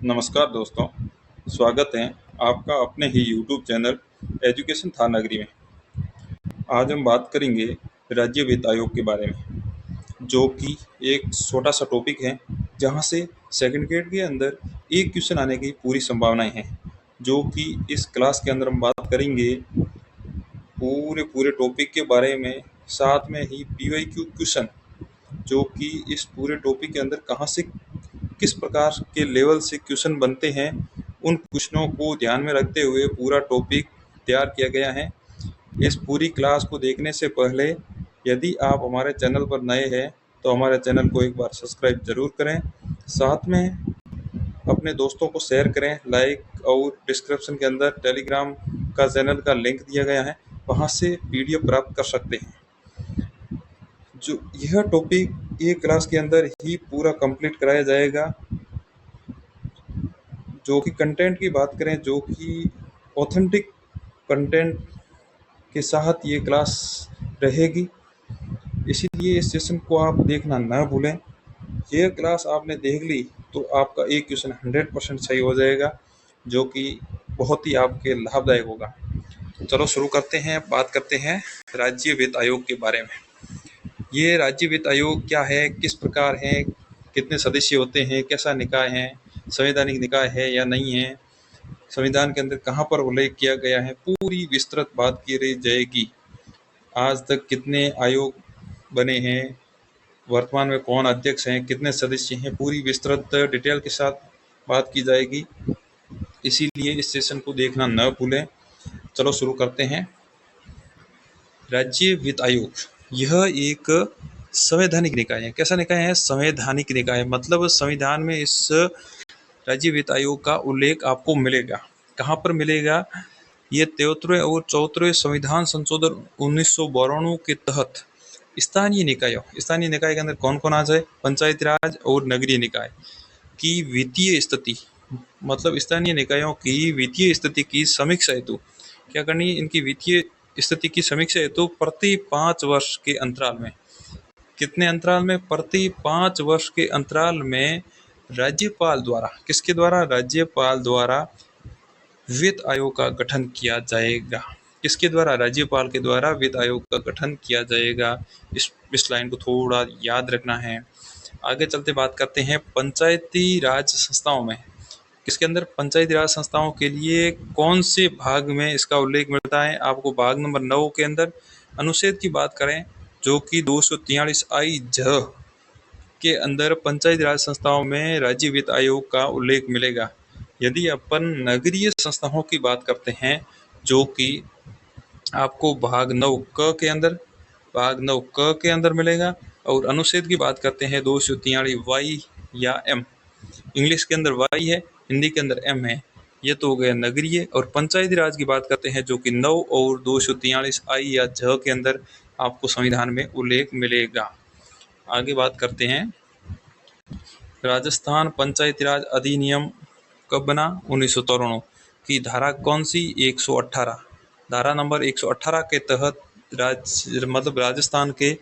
नमस्कार दोस्तों, स्वागत है आपका अपने ही यूट्यूब चैनल एजुकेशन था नगरी में। आज हम बात करेंगे राज्य वित्त आयोग के बारे में, जो कि एक छोटा सा टॉपिक है जहां से सेकंड ग्रेड के अंदर एक क्वेश्चन आने की पूरी संभावनाएं हैं। जो कि इस क्लास के अंदर हम बात करेंगे पूरे पूरे टॉपिक के बारे में, साथ में ही पीवाईक्यू क्वेश्चन जो कि इस पूरे टॉपिक के अंदर कहाँ से किस प्रकार के लेवल से क्वेश्चन बनते हैं, उन क्वेश्चनों को ध्यान में रखते हुए पूरा टॉपिक तैयार किया गया है। इस पूरी क्लास को देखने से पहले यदि आप हमारे चैनल पर नए हैं तो हमारे चैनल को एक बार सब्सक्राइब जरूर करें, साथ में अपने दोस्तों को शेयर करें, लाइक, और डिस्क्रिप्शन के अंदर टेलीग्राम का चैनल का लिंक दिया गया है, वहाँ से पीडीएफ प्राप्त कर सकते हैं। जो यह टॉपिक एक क्लास के अंदर ही पूरा कंप्लीट कराया जाएगा। जो कि कंटेंट की बात करें, जो कि ऑथेंटिक कंटेंट के साथ ये क्लास रहेगी, इसीलिए इस सेशन को आप देखना ना भूलें। यह क्लास आपने देख ली तो आपका एक क्वेश्चन 100% सही हो जाएगा, जो कि बहुत ही आपके लाभदायक होगा। चलो शुरू करते हैं, बात करते हैं राज्य वित्त आयोग के बारे में। ये राज्य वित्त आयोग क्या है, किस प्रकार है, कितने सदस्य होते हैं, कैसा निकाय है, संवैधानिक निकाय है या नहीं है, संविधान के अंदर कहाँ पर उल्लेख किया गया है, पूरी विस्तृत बात की रही जाएगी। आज तक कितने आयोग बने हैं, वर्तमान में कौन अध्यक्ष हैं, कितने सदस्य हैं, पूरी विस्तृत डिटेल के साथ बात की जाएगी। इसीलिए इस सेशन को देखना न भूलें। चलो शुरू करते हैं। राज्य वित्त आयोग यह एक संवैधानिक निकाय है। कैसा निकाय है? संवैधानिक निकाय, मतलब संविधान में इस राज्य वित्त आयोग का उल्लेख आपको मिलेगा। कहाँ पर मिलेगा? ये 73वें और 74वें संविधान संशोधन 1992 के तहत स्थानीय निकाय के अंदर कौन कौन आ जाए? पंचायती राज और नगरीय निकाय की वित्तीय स्थिति, मतलब स्थानीय निकायों की वित्तीय स्थिति की समीक्षा हेतु क्या करनी है? इनकी वित्तीय स्थिति की समीक्षा हेतु प्रति 5 वर्ष के अंतराल में, कितने अंतराल में? प्रति 5 वर्ष के अंतराल में राज्यपाल द्वारा, किसके द्वारा? राज्यपाल द्वारा वित्त आयोग का गठन किया जाएगा। किसके द्वारा? राज्यपाल के द्वारा वित्त आयोग का गठन किया जाएगा। इस लाइन को थोड़ा याद रखना है। आगे चलते बात करते हैं पंचायती राज संस्थाओं में। किसके अंदर? पंचायती राज संस्थाओं के लिए कौन से भाग में इसका उल्लेख मिलता है? आपको भाग नंबर 9 के अंदर अनुच्छेद की बात करें, जो कि 243 आई ज के अंदर पंचायती राज संस्थाओं में राज्य वित्त आयोग का उल्लेख मिलेगा। यदि अपन नगरीय संस्थाओं की बात करते हैं, जो कि आपको भाग 9 के अंदर मिलेगा, और अनुच्छेद की बात करते हैं 243 वाई या एम, इंग्लिश के अंदर वाई है, हिंदी के अंदर एम है। ये तो हो गया नगरीय। और पंचायती राज की बात करते हैं, जो कि 9 और 243 आई या झ के अंदर आपको संविधान में उल्लेख मिलेगा। आगे बात करते हैं राजस्थान पंचायती राज अधिनियम कब बना? 1993 की धारा कौन सी? 118, धारा नंबर 118 के तहत राजस्थान के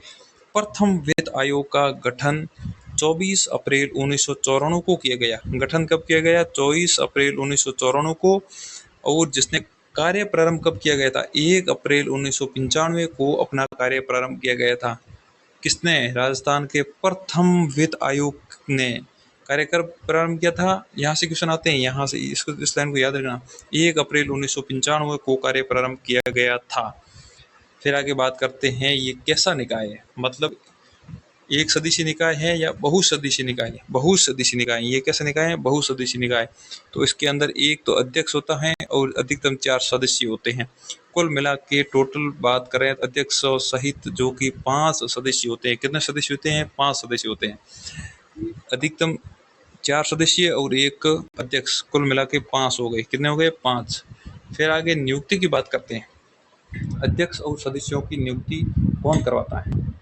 प्रथम वित्त आयोग का गठन 24 अप्रैल 1994 को किया गया। गठन कब किया गया? 24 अप्रैल 1994 को। और जिसने कार्य प्रारंभ कब किया गया था? 1 अप्रैल 1995 को अपना कार्य प्रारंभ किया गया था। किसने? राजस्थान के प्रथम वित्त आयोग ने कार्यक्रम प्रारंभ किया था। यहाँ से क्वेश्चन आते हैं, यहाँ से इस लाइन को याद रखना। 1 अप्रैल 1995 को कार्य प्रारंभ किया गया था। फिर आगे बात करते हैं ये कैसा निकाय है, मतलब एक सदस्यीय निकाय है या बहुसदस्यीय निकाय है? बहुसदस्यीय निकाय। ये कैसा निकाय है? बहुसदस्यीय निकाय। तो इसके अंदर एक तो अध्यक्ष होता है और अधिकतम 4 सदस्य होते हैं। कुल मिला के टोटल बात करें अध्यक्ष सहित जो कि 5 सदस्य होते हैं। कितने सदस्य होते हैं? 5 सदस्य होते हैं। अधिकतम 4 सदस्य और एक अध्यक्ष, कुल मिला के 5 हो गए। कितने हो गए? 5। फिर आगे नियुक्ति की बात करते हैं। अध्यक्ष और सदस्यों की नियुक्ति कौन करवाता है?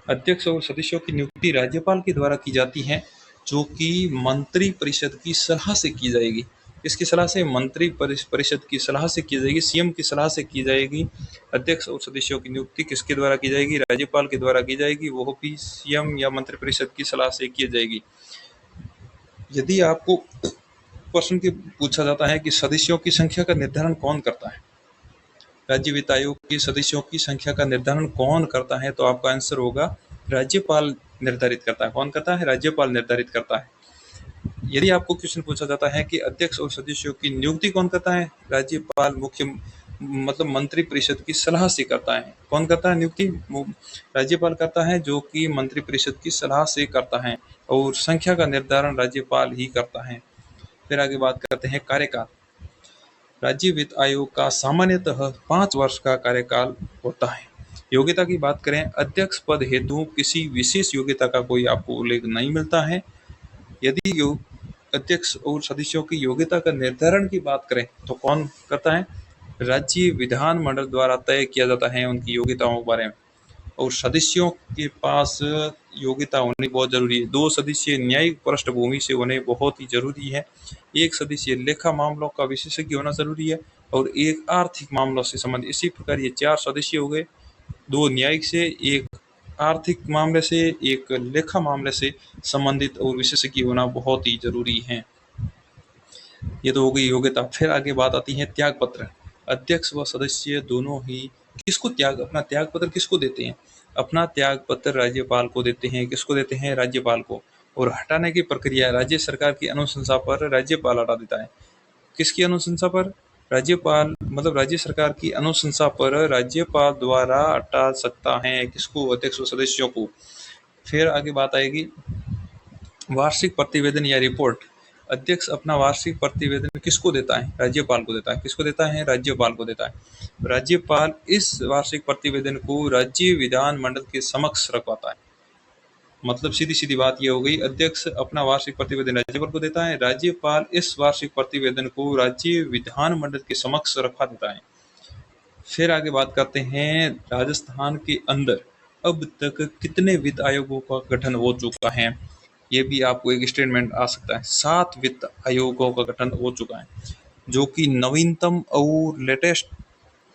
अध्यक्ष और सदस्यों की नियुक्ति राज्यपाल के द्वारा की जाती है, जो कि मंत्री परिषद की सलाह से की जाएगी। इसकी सलाह से? मंत्री परिषद की सलाह से की जाएगी, सीएम की सलाह से की जाएगी। अध्यक्ष और सदस्यों की नियुक्ति किसके द्वारा की जाएगी? राज्यपाल के द्वारा की जाएगी, वो भी सीएम या मंत्री परिषद की सलाह से की जाएगी। यदि आपको प्रश्न के पूछा जाता है कि सदस्यों की संख्या का निर्धारण कौन करता है, राज्य वित्त आयोग के सदस्यों की संख्या का निर्धारण कौन करता है, तो आपका आंसर होगा राज्यपाल निर्धारित करता है। कौन करता है? राज्यपाल निर्धारित करता है। यदि आपको क्वेश्चन पूछा जाता है कि अध्यक्ष और सदस्यों की नियुक्ति कौन करता है, राज्यपाल मुख्य मतलब मंत्री परिषद की सलाह से करता है। कौन करता है नियुक्ति? राज्यपाल करता है, जो कि मंत्री परिषद की सलाह से करता है, और संख्या का निर्धारण राज्यपाल ही करता है। फिर आगे बात करते हैं कार्यकाल। राज्य वित्त आयोग का सामान्यतः 5 वर्ष का कार्यकाल होता है। योग्यता की बात करें, अध्यक्ष पद हेतु किसी विशेष योग्यता का कोई आपको उल्लेख नहीं मिलता है। यदि अध्यक्ष और सदस्यों की योग्यता का निर्धारण की बात करें तो कौन करता है? राज्य विधानमंडल द्वारा तय किया जाता है उनकी योग्यताओं के बारे में। और सदस्यों के पास योग्यता होनी बहुत जरूरी है। 2 सदस्य न्यायिक पृष्ठभूमि से होने बहुत ही जरूरी है। 1 सदस्य लेखा मामलों का विशेषज्ञ होना जरूरी है, और 1 आर्थिक मामलों से संबंधित। इसी प्रकार ये 4 सदस्य हो गए, 2 न्यायिक से, 1 आर्थिक मामले से, 1 लेखा मामले से संबंधित और विशेषज्ञ होना बहुत ही जरूरी है। ये तो हो गई योग्यता। फिर आगे बात आती है त्याग पत्र। अध्यक्ष व सदस्य दोनों ही अपना त्याग पत्र किसको देते हैं? अपना त्याग पत्र राज्यपाल को देते हैं। किसको देते हैं? राज्यपाल को। और हटाने की प्रक्रिया राज्य सरकार की अनुशंसा पर राज्यपाल हटा देता है। किसकी अनुशंसा पर? राज्यपाल मतलब राज्य सरकार की अनुशंसा पर राज्यपाल द्वारा हटा सकता है। किसको? अध्यक्ष व सदस्यों को। फिर आगे बात आएगी वार्षिक प्रतिवेदन या रिपोर्ट। अध्यक्ष अपना वार्षिक प्रतिवेदन किसको देता है? राज्यपाल को देता है। किसको देता है? राज्यपाल को देता है। राज्यपाल इस वार्षिक प्रतिवेदन को राज्य विधानमंडल के समक्ष रखवाता है। मतलब सीधी सीधी बात यह हो गई, अध्यक्ष अपना वार्षिक प्रतिवेदन राज्यपाल को देता है, राज्यपाल इस वार्षिक प्रतिवेदन को राज्य विधानमंडल के समक्ष रखवा देता है। फिर आगे बात करते हैं राजस्थान के अंदर अब तक कितने वित्त आयोगों का गठन हो चुका है। ये भी आपको एक स्टेटमेंट आ सकता है। 7 वित्त आयोगों का गठन हो चुका है, जो कि नवीनतम और लेटेस्ट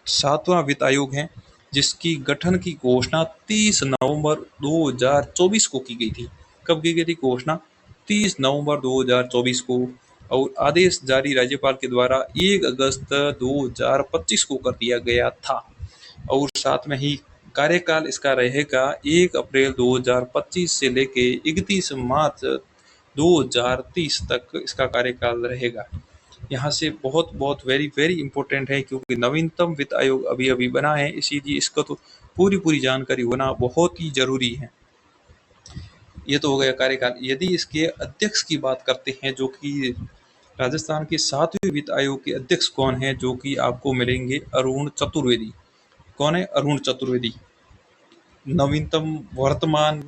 7वां वित्त आयोग है, जिसकी गठन की घोषणा 30 नवंबर 2024 को की गई थी। कब की गई थी घोषणा? 30 नवंबर 2024 को। और आदेश जारी राज्यपाल के द्वारा 1 अगस्त 2025 को कर दिया गया था। और साथ में ही कार्यकाल इसका रहेगा 1 अप्रैल 2025 से लेके 31 मार्च 2030 तक इसका कार्यकाल रहेगा। यहाँ से बहुत बहुत वेरी वेरी इंपॉर्टेंट है, क्योंकि नवीनतम वित्त आयोग अभी अभी बना है, इसीलिए इसका तो पूरी जानकारी होना बहुत ही जरूरी है। ये तो हो गया कार्यकाल। यदि इसके अध्यक्ष की बात करते हैं, जो कि राजस्थान के 7वें वित्त आयोग के अध्यक्ष कौन है, जो कि आपको मिलेंगे अरुण चतुर्वेदी। कौन है? अरुण चतुर्वेदी। नवीनतम, वर्तमान,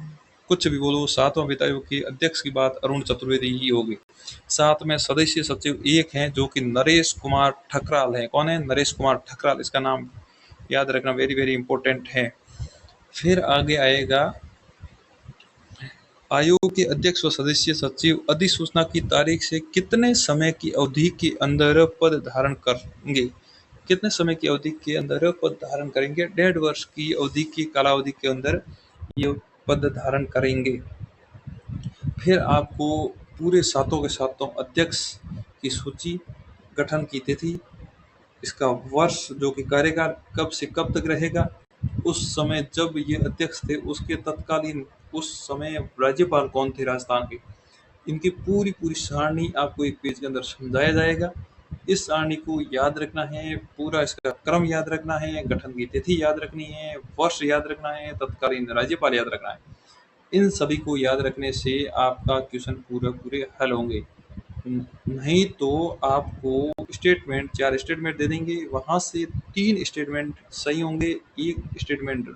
कुछ भी बोलो, 7वां वित्त आयोग के अध्यक्ष की बात अरुण चतुर्वेदी ही होगी। साथ में सदस्य सचिव एक हैं, जो कि नरेश कुमार ठकराल है। कौन है? नरेश कुमार ठकराल। इसका नाम याद रखना वेरी वेरी इंपॉर्टेंट है। फिर आगे आएगा आयोग के अध्यक्ष व सदस्य सचिव अधिसूचना की तारीख से कितने समय की अवधि के अंदर पद धारण करेंगे? कितने समय की अवधि के अंदर पद धारण करेंगे? 1.5 वर्ष की अवधि की कालावधि के अंदर ये पद धारण करेंगे। फिर आपको पूरे 7 के 7 अध्यक्ष की सूची, गठन की तिथि, इसका वर्ष, जो कि कार्यकाल कब से कब तक रहेगा, उस समय जब ये अध्यक्ष थे उसके तत्कालीन उस समय राज्यपाल कौन थे राजस्थान के, इनकी पूरी सारणी आपको एक पेज के अंदर समझाया जाएगा। इस सारणी को याद रखना है, पूरा इसका क्रम याद रखना है, गठन की तिथि याद रखनी है, वर्ष याद रखना है, तत्कालीन राज्यपाल याद रखना है। इन सभी को याद रखने से आपका क्वेश्चन पूरे हल होंगे। नहीं तो आपको स्टेटमेंट 4 स्टेटमेंट दे देंगे, वहाँ से 3 स्टेटमेंट सही होंगे, 1 स्टेटमेंट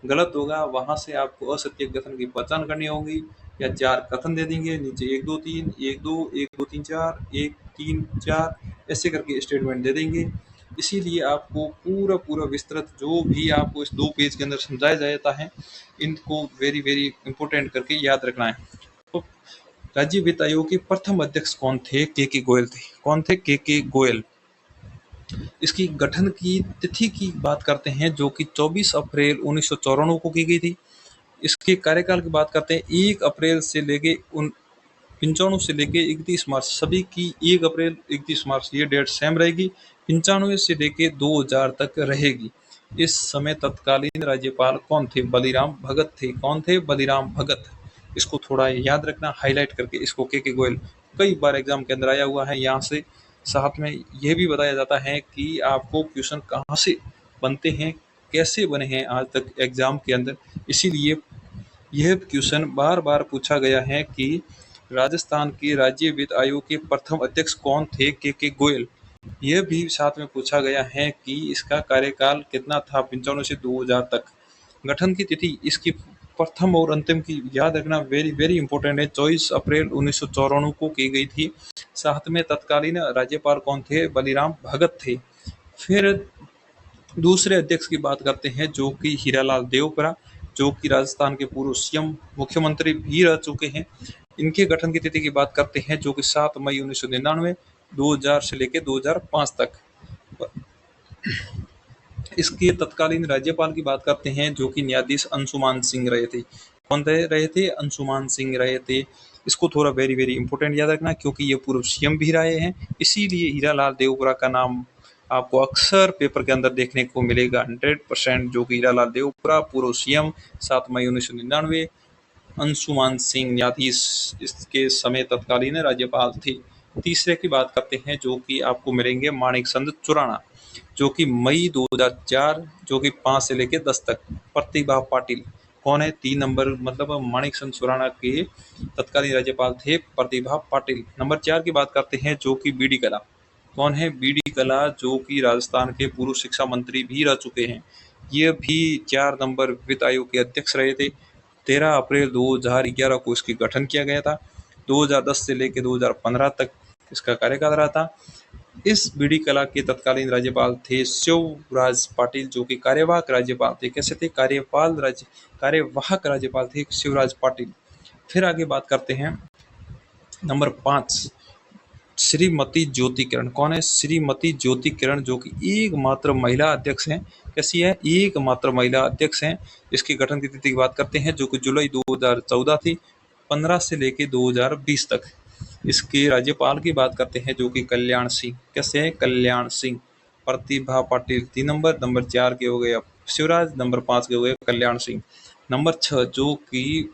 गलत होगा। वहाँ से आपको असत्य कथन की पहचान करनी होगी, या 4 कथन दे देंगे, नीचे 1 2 3 1 2 1 2 3 4 1 3 4 ऐसे करके स्टेटमेंट दे देंगे। इसीलिए आपको पूरा विस्तृत जो भी आपको इस 2 पेज के अंदर समझाया जाता है, इनको वेरी वेरी इंपॉर्टेंट करके याद रखना है। तो राज्य वित्त आयोग के प्रथम अध्यक्ष कौन थे? के गोयल थे। कौन थे? के गोयल। इसकी गठन की तिथि की बात करते हैं, जो कि 24 अप्रैल 1994 को की गई थी। इसके कार्यकाल की बात करते हैं, 1 अप्रैल से लेके 95 से लेके 31 मार्च, सभी की 1 अप्रैल 31 मार्च ये डेट सेम रहेगी। 95 से लेके 2000 तक रहेगी। इस समय तत्कालीन राज्यपाल कौन थे? बलीराम भगत थे। कौन थे? बलीराम भगत। इसको थोड़ा याद रखना, हाईलाइट करके इसको के गोयल कई बार एग्जाम के अंदर आया हुआ है। यहाँ से साथ में यह भी बताया जाता है कि आपको क्वेश्चन कहाँ से बनते हैं, कैसे बने हैं आज तक एग्जाम के अंदर। इसीलिए यह क्वेश्चन बार बार पूछा गया है कि राजस्थान के राज्य वित्त आयोग के प्रथम अध्यक्ष कौन थे? के गोयल। यह भी साथ में पूछा गया है कि इसका कार्यकाल कितना था? 95 से 2000 तक। गठन की तिथि इसकी प्रथम और अंतिम की याद रखना वेरी वेरी इंपॉर्टेंट है। 24 अप्रैल 1994 को की गई थी। साथ में तत्कालीन राज्यपाल कौन थे? बलीराम भगत थे। फिर दूसरे अध्यक्ष की बात करते हैं जो कि हीरालाल देवपरा, जो कि राजस्थान के पूर्व सीएम मुख्यमंत्री भी रह चुके हैं। इनके गठन की तिथि की बात करते हैं जो कि 7 मई 1999, 2000 से लेकर 2005 तक। इसके तत्कालीन राज्यपाल की बात करते हैं जो कि न्यायाधीश अंशुमान सिंह रहे थे। कौन रहे थे? अंशुमान सिंह रहे थे। इसको थोड़ा वेरी वेरी इंपॉर्टेंट याद रखना क्योंकि ये पूर्व सीएम भी रहे हैं। इसीलिए हीरालाल देवपुरा का नाम आपको अक्सर पेपर के अंदर देखने को मिलेगा 100%, जो कि हीरालाल देवपुरा पूर्व सीएम 7 मई 1999, अंशुमान सिंह न्यायाधीश इसके समय तत्कालीन राज्यपाल थे। तीसरे की बात करते हैं जो कि आपको मिलेंगे माणिक चंद खुराना, जो कि मई 2004, जो कि 5 से लेकर 10 तक। प्रतिभा पाटिल कौन है? 3 नंबर, मतलब माणिक चंद खुराना के तत्कालीन राज्यपाल थे प्रतिभा पाटिल। नंबर 4 की बात करते हैं जो कि बीडी कला। कौन है? बीडी कला, जो कि राजस्थान के पूर्व शिक्षा मंत्री भी रह चुके हैं। ये भी 4 नंबर वित्त आयोग के अध्यक्ष रहे थे। 13 अप्रैल 2011 को इसकी गठन किया गया था। 2010 से लेकर 2015 तक इसका कार्यकाल रहा था। इस बीडी कला के तत्कालीन राज्यपाल थे शिवराज पाटिल, जो कि कार्यवाहक राज्यपाल थे। कैसे थे? कार्यवाहक राज्यपाल थे शिवराज पाटिल। फिर आगे बात करते हैं नंबर 5, श्रीमती ज्योति किरण। कौन है? श्रीमती ज्योति किरण, जो कि एकमात्र महिला अध्यक्ष हैं। कैसी है? एकमात्र महिला अध्यक्ष हैं। इसके गठन की तिथि की बात करते हैं जो कि जुलाई 2014 थी, 15 से लेकर 2020 तक। इसके राज्यपाल की बात करते हैं जो कि कल्याण सिंह। कैसे है? कल्याण सिंह। प्रतिभा पाटिल 3 नंबर, नंबर 4 के हो गए शिवराज, नंबर 5 के हो गए कल्याण सिंह। नंबर 6 जो कि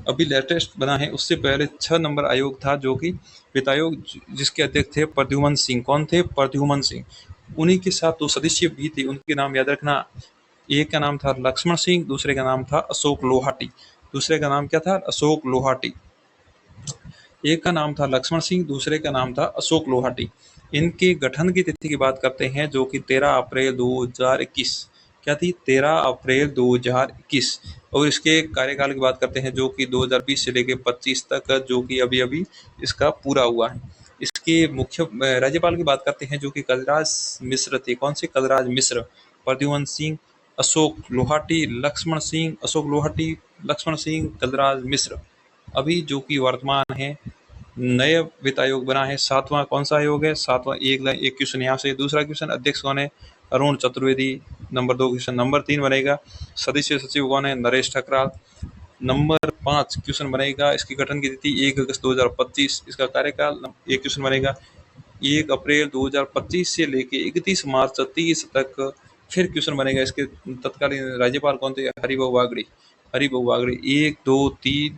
अभी लेटेस्ट बना है, उससे पहले 6 नंबर आयोग था जो कि वित्त आयोग, जिसके अध्यक्ष थे प्रद्युमन सिंह। कौन थे? प्रद्युमन सिंह। उन्हीं के साथ 2 सदस्य भी थे, उनके नाम याद रखना। एक का नाम था लक्ष्मण सिंह, दूसरे का नाम था अशोक लोहाटी। दूसरे का नाम क्या था? अशोक लोहाटी। एक का नाम था लक्ष्मण सिंह, दूसरे का नाम था अशोक लोहाटी। इनके गठन की तिथि की बात करते हैं जो कि 13 अप्रैल 2021। क्या थी? 13 अप्रैल 2021। और इसके कार्यकाल की बात करते हैं जो कि 2020 से लेकर 25 तक, जो कि अभी अभी इसका पूरा हुआ है। इसके मुख्य राज्यपाल की बात करते हैं जो कि कलराज मिश्र थे। कौन से? कलराज मिश्र। प्रद्युमन सिंह, अशोक लोहाटी, लक्ष्मण सिंह, अशोक लोहाटी, लक्ष्मण सिंह, कलराज मिश्र। अभी जो कि वर्तमान है, नए वित्त आयोग बना है, 7वां कौन सा आयोग है? 7वां। एक क्वेश्चन यहाँ से। दूसरा क्वेश्चन, अध्यक्ष कौन है? Arun Chaturvedi. Number 2 question. Number 3 बनेगा सदस्य सचिव कौन है? नरेश ठकराल। नंबर 5 क्वेश्चन बनेगा इसकी गठन की तिथि 1 अगस्त 2025। इसका कार्यकाल। एक क्वेश्चन बनेगा 1 अप्रैल 2025 से लेके 31 मार्च 30 तक। फिर क्वेश्चन बनेगा इसके तत्कालीन राज्यपाल कौन थे? हरिभाऊ बागड़ी। हरिभाऊ बागड़ी। 1 2 3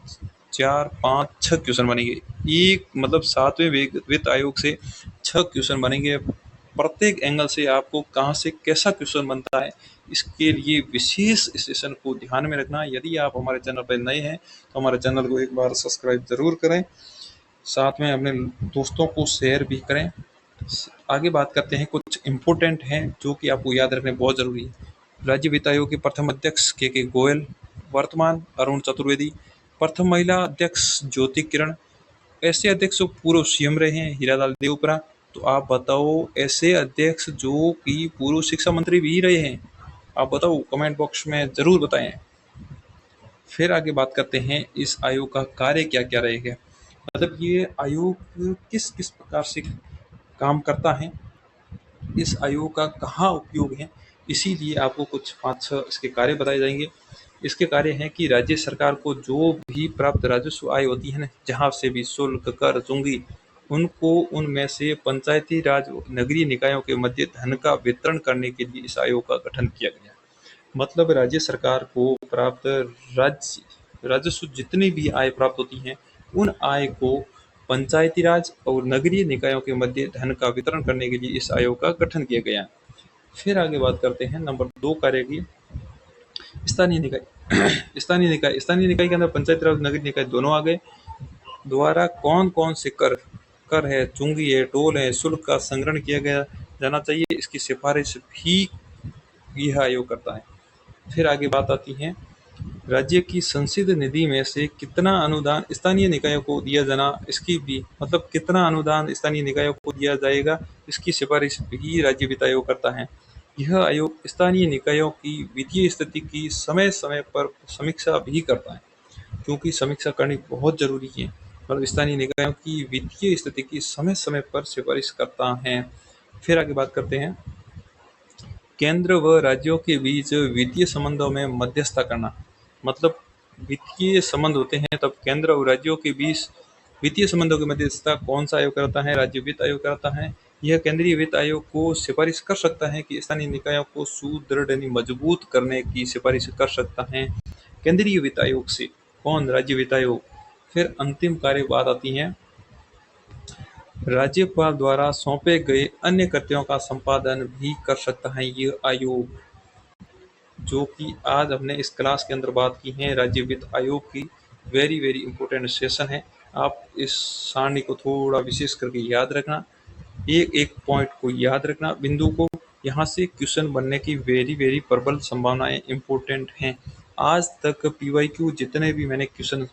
4 5 6 क्वेश्चन बनेंगे। एक मतलब 7वें वित्त आयोग से 6 क्वेश्चन बनेंगे। प्रत्येक एंगल से आपको कहाँ से कैसा क्वेश्चन बनता है, इसके लिए विशेष सेशन को ध्यान में रखना। यदि आप हमारे चैनल पर नए हैं तो हमारे चैनल को एक बार सब्सक्राइब जरूर करें, साथ में अपने दोस्तों को शेयर भी करें। आगे बात करते हैं, कुछ इम्पोर्टेंट हैं जो कि आपको याद रखने बहुत ज़रूरी है। राज्य वित्त आयोग के प्रथम अध्यक्ष के गोयल, वर्तमान अरुण चतुर्वेदी। प्रथम महिला अध्यक्ष ज्योति किरण। ऐसे अध्यक्ष जो पूर्व सीएम रहे हैं हीरालाल देवपुरा। तो आप बताओ ऐसे अध्यक्ष जो कि पूर्व शिक्षा मंत्री भी रहे हैं, आप बताओ, कमेंट बॉक्स में ज़रूर बताएं। फिर आगे बात करते हैं इस आयोग का कार्य क्या क्या रहेगा, मतलब ये आयोग किस किस प्रकार से काम करता है, इस आयोग का कहाँ उपयोग है। इसीलिए आपको कुछ 5-6 इसके कार्य बताए जाएंगे। इसके कार्य हैं कि राज्य सरकार को जो भी प्राप्त राजस्व आय होती है ना, जहाँ से भी शुल्क, कर, चुंगी, उनको उनमें से पंचायती राज नगरीय निकायों के मध्य धन का वितरण करने के लिए इस आयोग का गठन किया गया। मतलब राज्य सरकार को प्राप्त राजस्व जितनी भी आय प्राप्त होती हैं, उन आय को पंचायती राज और नगरीय निकायों के मध्य धन का वितरण करने के लिए इस आयोग का गठन किया गया। फिर आगे बात करते हैं नंबर 2 कार्य की, स्थानीय निकाय। स्थानीय निकाय के अंदर पंचायत राज, नगरीय निकाय दोनों आ गए। द्वारा कौन कौन से कर है, चुंगी है, टोल है, शुल्क का संग्रहण किया गया जाना चाहिए, इसकी सिफारिश भी यह आयोग करता है। फिर आगे बात आती है राज्य की संचित निधि में से कितना अनुदान स्थानीय निकायों को दिया जाना, इसकी भी मतलब कितना अनुदान स्थानीय निकायों को दिया जाएगा, इसकी सिफारिश भी राज्य वित्त आयोग करता है। यह आयोग स्थानीय निकायों की वित्तीय स्थिति की समय समय पर समीक्षा भी करता है, क्योंकि समीक्षा करनी बहुत जरूरी है। मतलब स्थानीय निकायों की वित्तीय स्थिति की समय समय पर सिफारिश करता है। फिर आगे बात करते हैं केंद्र व राज्यों के बीच वित्तीय संबंधों में मध्यस्थता करना। मतलब वित्तीय संबंध होते हैं तब केंद्र और राज्यों के बीच वित्तीय संबंधों की मध्यस्थता कौन सा आयोग करता है? राज्य वित्त आयोग करता है। यह केंद्रीय वित्त आयोग को सिफारिश कर सकता है कि स्थानीय निकायों को सुदृढ़ यानी मजबूत करने की सिफारिश कर सकता है केंद्रीय वित्त आयोग से। कौन? राज्य वित्त आयोग। फिर अंतिम कार्य बात आती है राज्यपाल द्वारा सौंपे गए अन्य कर्तव्यों का संपादन भी कर सकता है ये आयोग, जो कि आज हमने इस क्लास के अंदर बात की है राज्य वित्त आयोग की। वेरी वेरी इंपॉर्टेंट सेशन है। आप इस सारणी को थोड़ा विशेष करके याद रखना, एक एक पॉइंट को याद रखना, बिंदु को। यहाँ से क्वेश्चन बनने की वेरी वेरी प्रबल संभावनाएं इंपॉर्टेंट हैं। आज तक PYQ जितने भी मैंने क्वेश्चन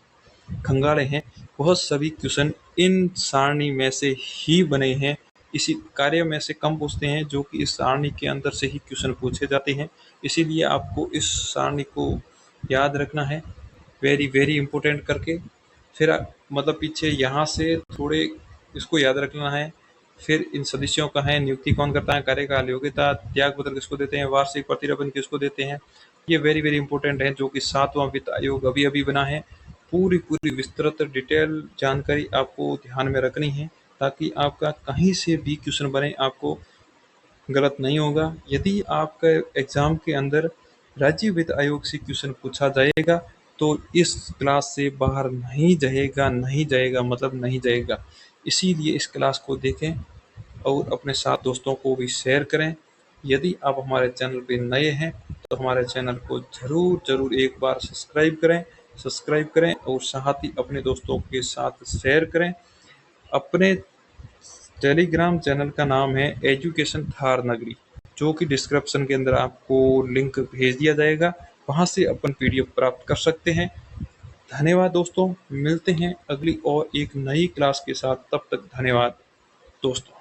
खंगाले हैं, वह सभी क्वेश्चन इन सारणी में से ही बने हैं। इसी कार्य में से कम पूछते हैं जो कि इस सारणी के अंदर से ही क्वेश्चन पूछे जाते हैं। इसीलिए आपको इस सारणी को याद रखना है वेरी वेरी इंपॉर्टेंट करके। फिर मतलब पीछे यहाँ से थोड़े इसको याद रखना है। फिर इन सदस्यों का है नियुक्ति कौन करता है, कार्यकाल, योग्यता, त्याग पत्र किसको देते हैं, वार्षिक प्रतिवेदन किसको देते हैं। ये वेरी वेरी इंपॉर्टेंट है, जो कि 7वां वित्त आयोग अभी अभी बना है। पूरी विस्तृत डिटेल जानकारी आपको ध्यान में रखनी है, ताकि आपका कहीं से भी क्वेश्चन बने आपको गलत नहीं होगा। यदि आपका एग्जाम के अंदर राज्य वित्त आयोग से क्वेश्चन पूछा जाएगा तो इस क्लास से बाहर नहीं जाएगा, मतलब नहीं जाएगा। इसीलिए इस क्लास को देखें और अपने साथ दोस्तों को भी शेयर करें। यदि आप हमारे चैनल पे नए हैं तो हमारे चैनल को ज़रूर एक बार सब्सक्राइब करें और साथ ही अपने दोस्तों के साथ शेयर करें। अपने टेलीग्राम चैनल का नाम है एजुकेशन थार नगरी, जो कि डिस्क्रिप्शन के अंदर आपको लिंक भेज दिया जाएगा, वहां से अपन PDF प्राप्त कर सकते हैं। धन्यवाद दोस्तों, मिलते हैं अगली और एक नई क्लास के साथ। तब तक धन्यवाद दोस्तों।